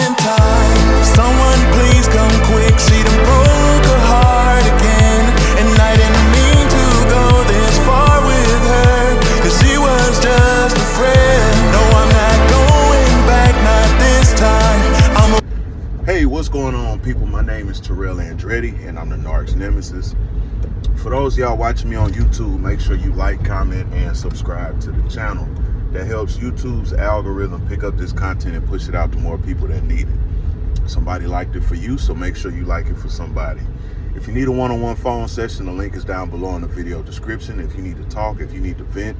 in time. Someone please come quick, she done broke her heart again. And I didn't mean to go this far with her, cause she was just a friend. No, I'm not going back, not this time. Hey, what's going on, people? My name is Terrell Andretti, and I'm the Narc's nemesis. For those of y'all watching me on YouTube, make sure you like, comment, and subscribe to the channel. That helps YouTube's algorithm pick up this content and push it out to more people that need it. Somebody liked it for you, so make sure you like it for somebody. If you need a one-on-one phone session, the link is down below in the video description. If you need to talk, if you need to vent,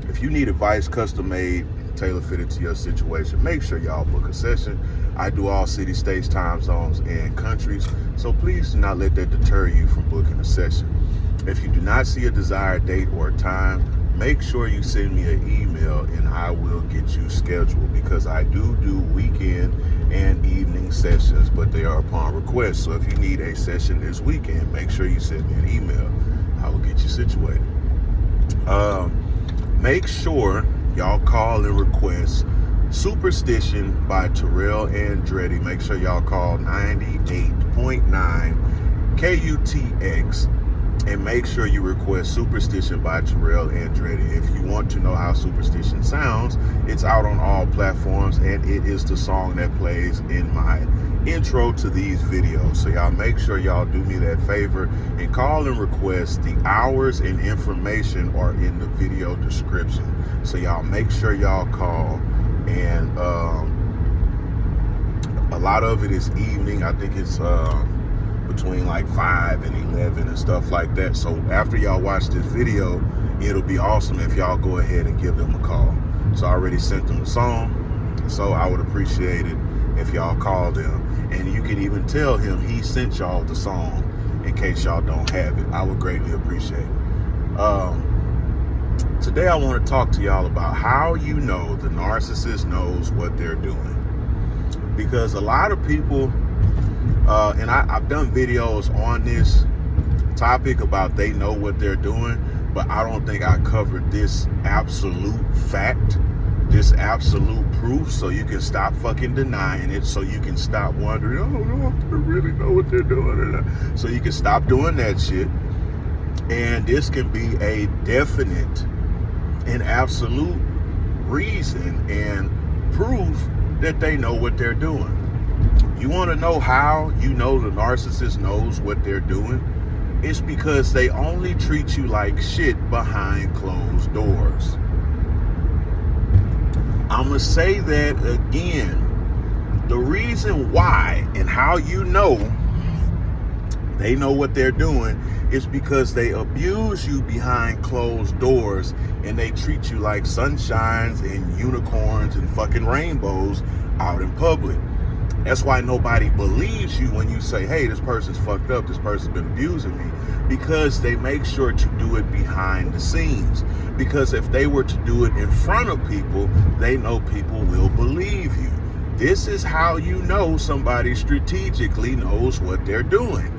if you need advice custom made, tailor-fitted to your situation, make sure y'all book a session. I do all cities, states, time zones, and countries, so please do not let that deter you from booking a session. If you do not see a desired date or time, make sure you send me an email and I will get you scheduled, because I do weekend and evening sessions, but they are upon request. So if you need a session this weekend, make sure you send me an email. I will get you situated. Make sure y'all call and request Superstition by Terrell Andretti. Make sure y'all call 98.9 KUTX. And make sure you request Superstition by Terrell Andretti. If you want to know how Superstition sounds, it's out on all platforms, and it is the song that plays in my intro to these videos. So y'all make sure y'all do me that favor and call and request. The hours and information are in the video description. So y'all make sure y'all call. And a lot of it is evening. I think it's between like 5 and 11 and stuff like that. So after y'all watch this video, it'll be awesome if y'all go ahead and give them a call. So I already sent them the song, so I would appreciate it if y'all call them. And you can even tell him he sent y'all the song in case y'all don't have it. I would greatly appreciate it. Today I want to talk to y'all about how you know the narcissist knows what they're doing. Because a lot of people, and I've done videos on this topic about they know what they're doing, but I don't think I covered this absolute fact, this absolute proof, so you can stop fucking denying it, so you can stop wondering, I don't know if they really know what they're doing or not. So you can stop doing that shit, and this can be a definite and absolute reason and proof that they know what they're doing. You want to know how you know the narcissist knows what they're doing? It's because they only treat you like shit behind closed doors. I'm going to say that again. The reason why and how you know they know what they're doing is because they abuse you behind closed doors, and they treat you like sunshines and unicorns and fucking rainbows out in public. That's why nobody believes you when you say, hey, this person's fucked up, this person's been abusing me, because they make sure to do it behind the scenes. Because if they were to do it in front of people, they know people will believe you. This is how you know somebody strategically knows what they're doing.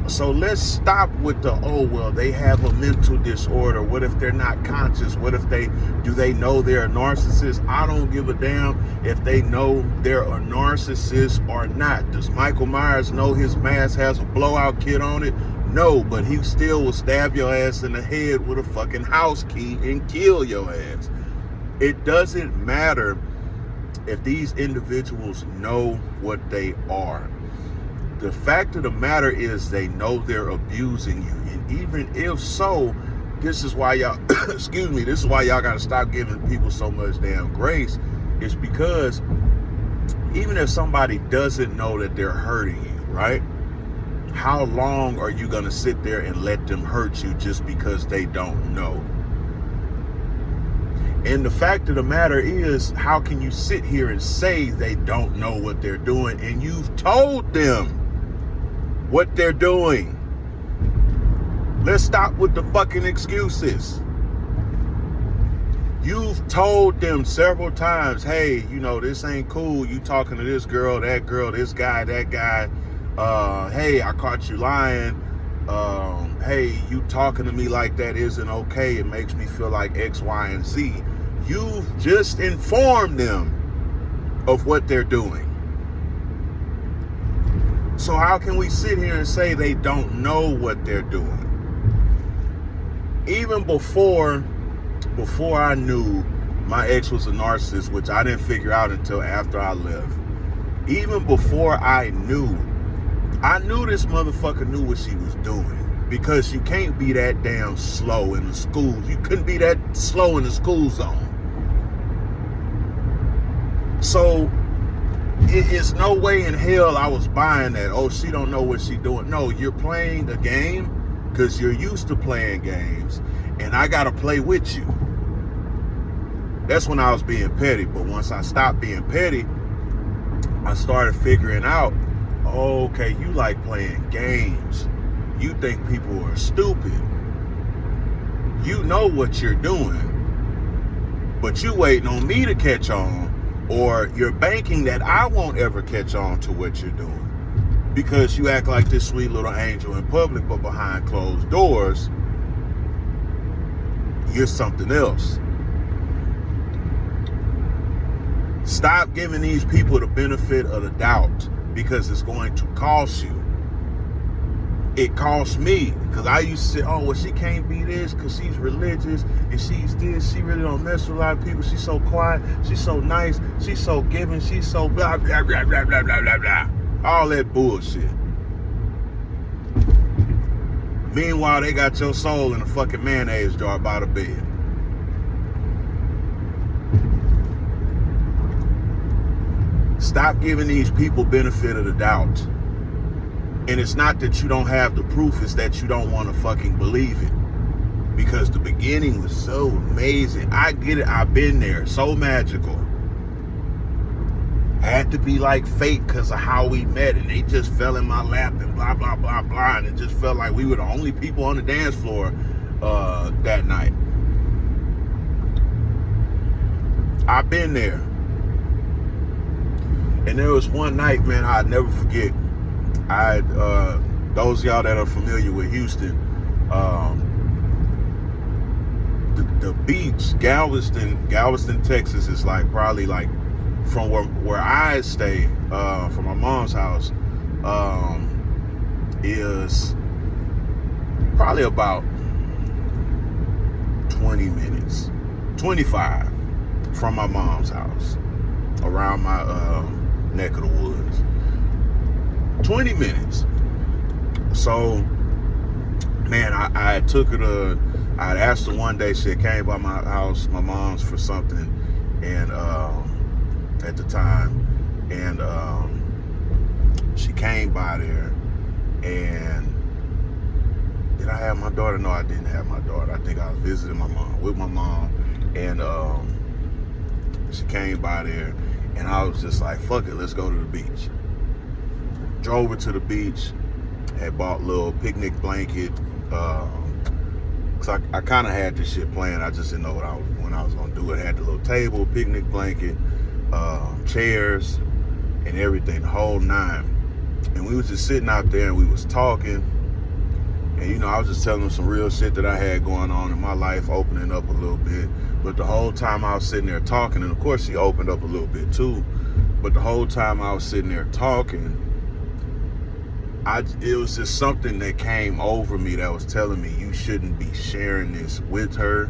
So let's stop with the, oh, well, they have a mental disorder. What if they're not conscious? What if do they know they're a narcissist? I don't give a damn if they know they're a narcissist or not. Does Michael Myers know his mask has a blowout kit on it? No, but he still will stab your ass in the head with a fucking house key and kill your ass. It doesn't matter if these individuals know what they are. The fact of the matter is they know they're abusing you. And even if so, this is why y'all, excuse me, this is why y'all gotta stop giving people so much damn grace. It's because even if somebody doesn't know that they're hurting you, right? How long are you gonna sit there and let them hurt you just because they don't know? And the fact of the matter is, how can you sit here and say they don't know what they're doing and you've told them what they're doing? Let's stop with the fucking excuses. You've told them several times, hey, you know, this ain't cool. You talking to this girl, this guy, that guy. Hey, I caught you lying. Hey, you talking to me like that isn't okay. It makes me feel like X, Y, and Z. You've just informed them of what they're doing. So how can we sit here and say they don't know what they're doing? Even before I knew my ex was a narcissist, which I didn't figure out until after I left. Even before I knew this motherfucker knew what she was doing. Because you can't be that damn slow in the schools. You couldn't be that slow in the school zone. So it's no way in hell I was buying that. Oh, she don't know what she doing. No, you're playing the game because you're used to playing games, and I gotta play with you. That's when I was being petty. But once I stopped being petty, I started figuring out, oh, okay, you like playing games. You think people are stupid. You know what you're doing, but you waiting on me to catch on, or you're banking that I won't ever catch on to what you're doing because you act like this sweet little angel in public, but behind closed doors, you're something else. Stop giving these people the benefit of the doubt because it's going to cost you. It cost me because I used to say, oh, well, she can't be this because she's religious and she's this. She really don't mess with a lot of people. She's so quiet. She's so nice. She's so giving. She's so blah, blah, blah, blah, blah, blah, blah, blah. All that bullshit. Meanwhile, they got your soul in a fucking mayonnaise jar by the bed. Stop giving these people benefit of the doubt. And it's not that you don't have the proof, it's that you don't want to fucking believe it. Because the beginning was so amazing. I get it, I've been there. So magical. Had to be like fate because of how we met, and they just fell in my lap and blah, blah, blah, blah. And it just felt like we were the only people on the dance floor that night. I've been there. And there was one night, man, I'd never forget. Those of y'all that are familiar with Houston, the beach, Galveston, Texas is like probably like from where I stay, from my mom's house, is probably about 20 minutes, 25 from my mom's house, around my neck of the woods. 20 minutes. So, man, I took her to, I'd asked her one day, she came by my house, my mom's, for something, and at the time, and she came by there, and did I have my daughter? No, I didn't have my daughter. I think I was visiting my mom, with my mom, and she came by there, and I was just like, fuck it, let's go to the beach. Drove her to the beach, had bought a little picnic blanket, cause I kind of had this shit planned. I just didn't know when I was gonna do it. Had the little table, picnic blanket, chairs, and everything, the whole nine. And we was just sitting out there and we was talking. And, you know, I was just telling them some real shit that I had going on in my life, opening up a little bit. But the whole time I was sitting there talking, and of course she opened up a little bit too, but the whole time I was sitting there talking, it was just something that came over me that was telling me, you shouldn't be sharing this with her.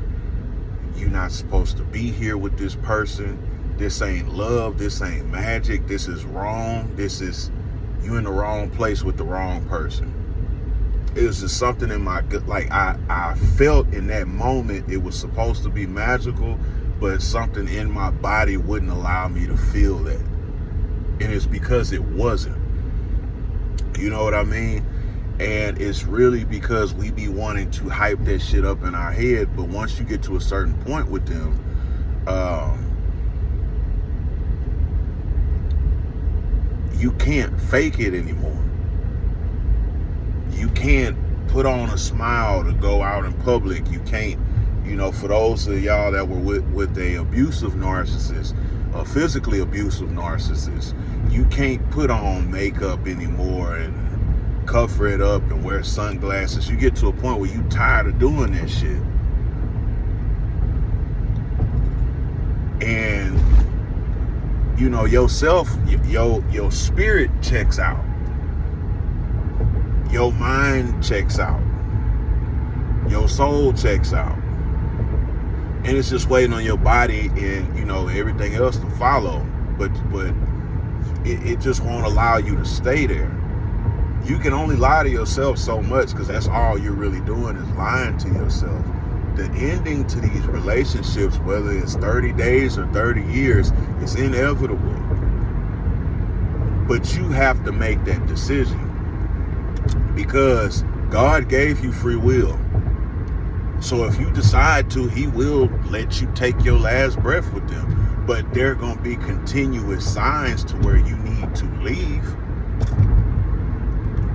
You're not supposed to be here with this person. This ain't love. This ain't magic. This is wrong. This is, you in the wrong place with the wrong person. It was just something in my gut. Like I felt in that moment it was supposed to be magical, but something in my body wouldn't allow me to feel that. And it's because it wasn't. You know what I mean? And it's really because we be wanting to hype that shit up in our head, but once you get to a certain point with them, you can't fake it anymore. You can't put on a smile to go out in public. You can't, you know, for those of y'all that were with a abusive narcissist, a physically abusive narcissist, you can't put on makeup anymore and cover it up and wear sunglasses. You get to a point where you tired of doing that shit. And you know, yourself, your spirit checks out. Your mind checks out. Your soul checks out. And it's just waiting on your body and, you know, everything else to follow. But it just won't allow you to stay there. You can only lie to yourself so much, because that's all you're really doing is lying to yourself. The ending to these relationships, whether it's 30 days or 30 years, is inevitable. But you have to make that decision, because God gave you free will. So if you decide to, he will let you take your last breath with them. But there are going to be continuous signs to where you need to leave.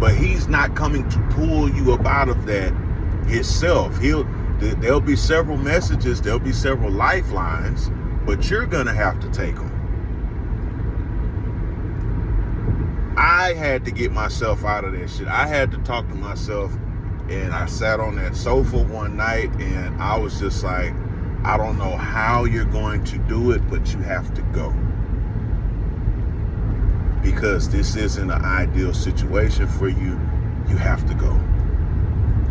But he's not coming to pull you up out of that himself. There'll be several messages, there'll be several lifelines, but you're going to have to take them. I had to get myself out of that shit. I had to talk to myself. And I sat on that sofa one night and I was just like, I don't know how you're going to do it, but you have to go. Because this isn't an ideal situation for you. You have to go.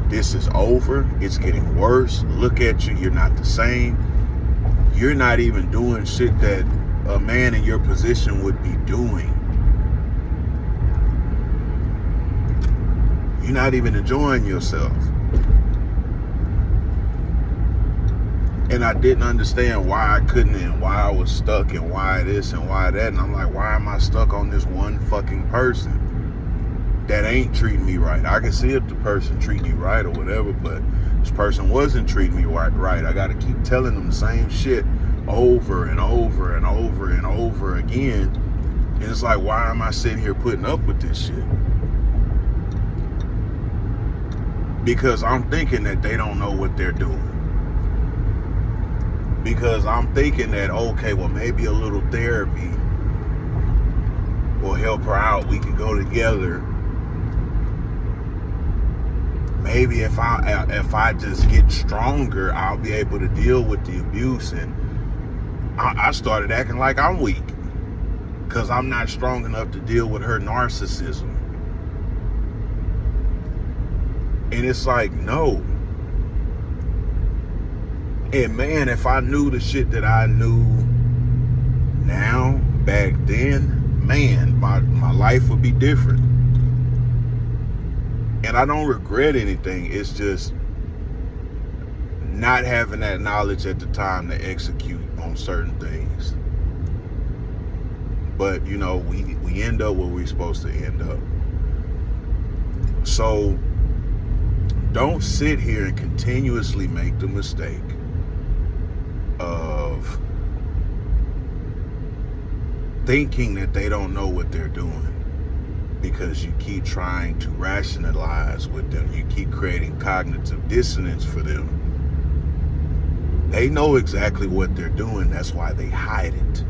This is over. It's getting worse. Look at you. You're not the same. You're not even doing shit that a man in your position would be doing. You're not even enjoying yourself. And I didn't understand why I couldn't, and why I was stuck, and why this and why that. And I'm like, why am I stuck on this one fucking person that ain't treating me right? I can see if the person treating you right or whatever, but this person wasn't treating me right. I got to keep telling them the same shit over and over and over and over again. And it's like, why am I sitting here putting up with this shit? Because I'm thinking that they don't know what they're doing. Because I'm thinking that, okay, well, maybe a little therapy will help her out. We can go together. Maybe if I just get stronger, I'll be able to deal with the abuse. And I started acting like I'm weak because I'm not strong enough to deal with her narcissism. And it's like, no. And man, if I knew the shit that I knew now, back then, man, my life would be different. And I don't regret anything. It's just not having that knowledge at the time to execute on certain things. But, you know, we end up where we're supposed to end up. So don't sit here and continuously make the mistake of thinking that they don't know what they're doing, because you keep trying to rationalize with them. You keep creating cognitive dissonance for them. They know exactly what they're doing. That's why they hide it.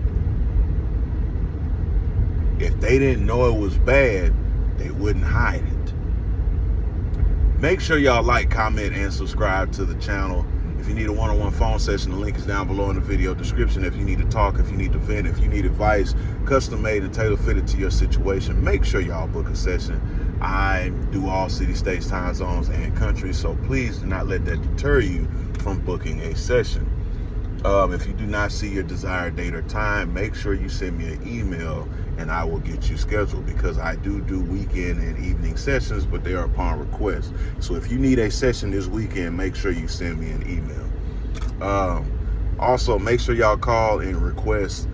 If they didn't know it was bad, they wouldn't hide it. Make sure y'all like, comment, and subscribe to the channel. If you need a one-on-one phone session, the link is down below in the video description. If you need to talk, if you need to vent, if you need advice, custom made and tailor fitted to your situation, make sure y'all book a session. I do all cities, states, time zones, and countries, so please do not let that deter you from booking a session. If you do not see your desired date or time, make sure you send me an email and I will get you scheduled, because I do weekend and evening sessions, but they are upon request. So if you need a session this weekend, make sure you send me an email. Also, make sure y'all call and request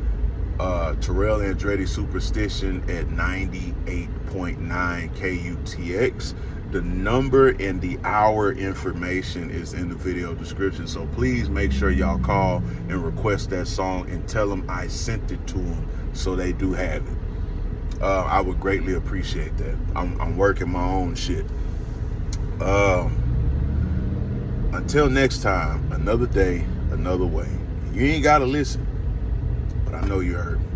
Terrell Andretti Superstition at 98.9 KUTX. The number and the hour information is in the video description, so please make sure y'all call and request that song and tell them I sent it to them so they do have it. I would greatly appreciate that. I'm working my own shit. Until next time, another day, another way. You ain't gotta listen, but I know you heard me.